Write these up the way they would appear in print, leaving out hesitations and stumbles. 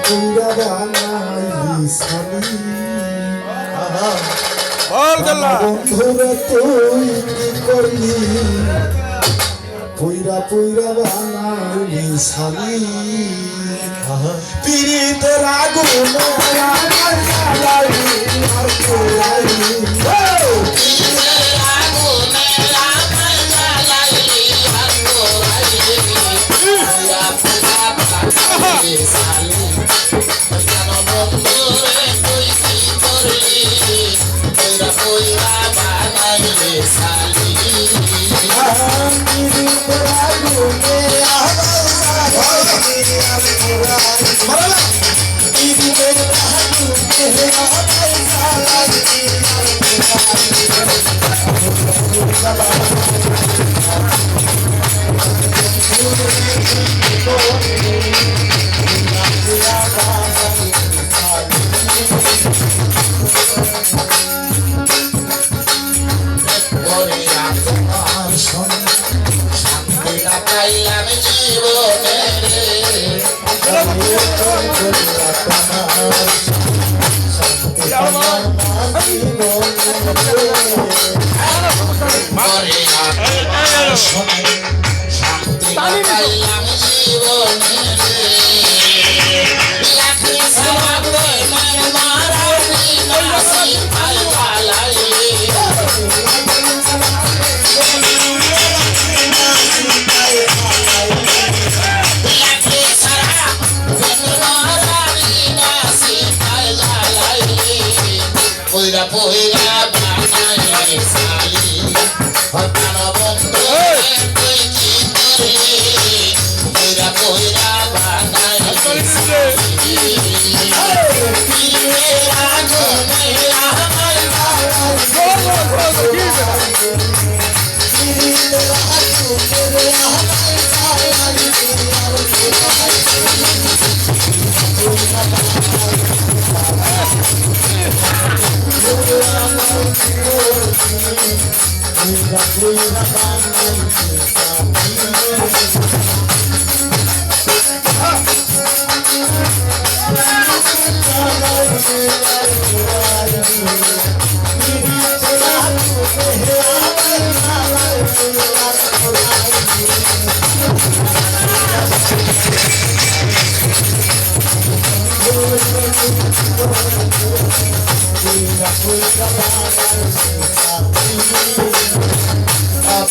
পুইরা বানাইলি সালি বল গল্লা বন্ধুরা তুই কি করলি পুইরা পুইরা বানাইলি সালি পিরিতের আগুনে আমার জ্বালাইলি আর পোড়াইলি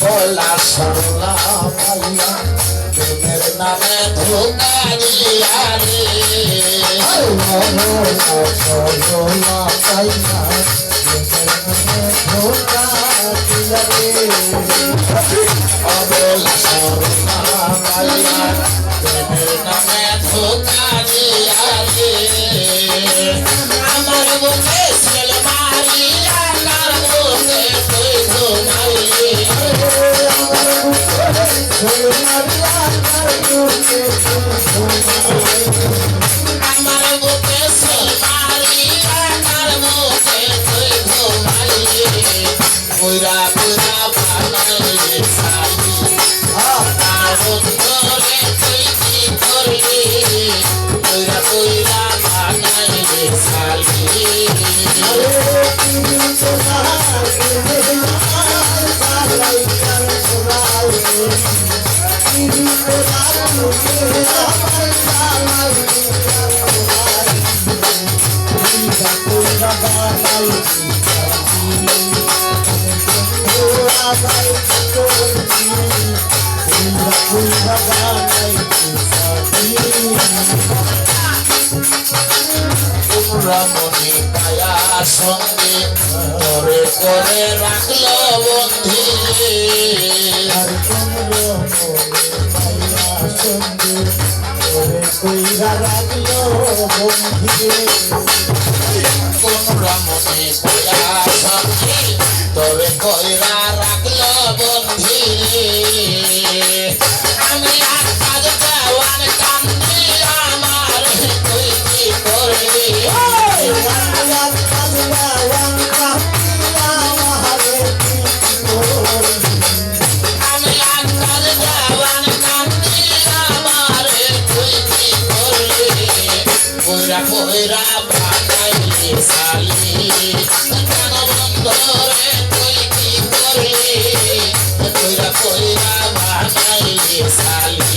बोला सरला भैया मेरे नामे धोखा दिया रे सरला भैया मेरे नामे धोखा दिया रे बोला सरला भैया मेरे नामे धोखा दिया रे আমার বুকে সেল মারিয়া কার বুকে তুই ঘুমাইলি আমার বুকে সেল মারিয়া কার বুকে তুই ঘুমাইলি পুরা পুরা বানাইলি সালি আমার বন্ধুরে তুই কি করলি পুরা পুরা বানাইলি সালি রমণী কায়ার সঙ্গে করে করে রাখলো বন্ধি রাখলো বন্ধি কোন রমণী কায়ার সঙ্গে তোরে কইরা রাখলো বন্ধি আমি আর কাজ দেওয়ার কান্দি আমার তুই কি করবি পয়রা বানাইলে সালি কেন বন্ধরে তুই কি করলি পয়রা পয়রা বানাইলে সালি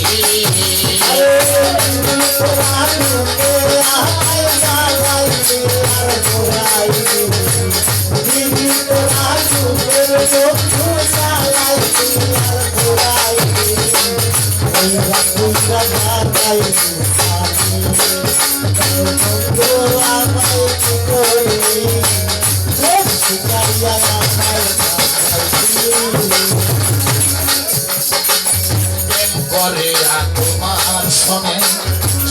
করে তোমার শোনে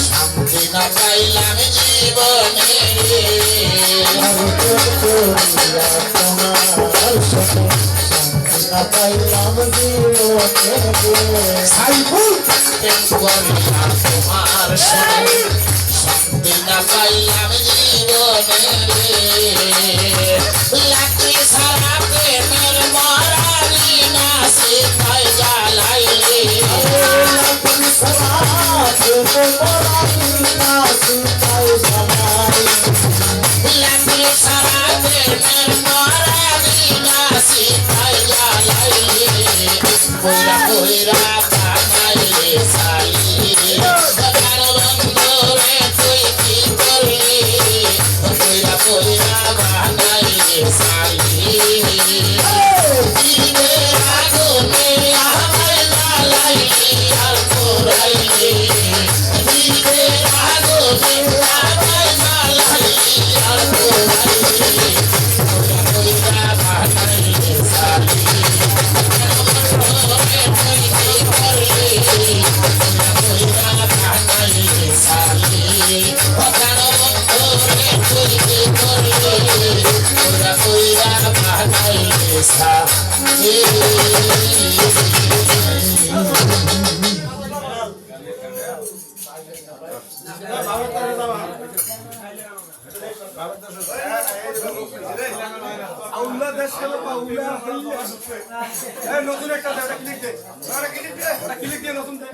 শান্তি না পাইলাম জীবনে তোমার শোনে শান্তি না পাইলাম জীবনে লাকড়ি সারা প্রেমের মরালি না শিখাই জ্বালাইলে লাকড়ি সারা প্রেমের মরালি না শিখাই জ্বালাইলে পয়রা পয়রা বানাইলে সালি বন্ধরে তুই কি করলি পয়রা পয়রা বানাইলে সালি দিনের আগুনে আমায় জ্বালাইলি আর পোড়াইলি দিনের আগুনে আমায় জ্বালাইলি আর পোড়াইলি পয়রা পয়রা বানাইলে সালি নতুন একটা ক্লিক দে, ক্লিক দিয়ে নতুন দে।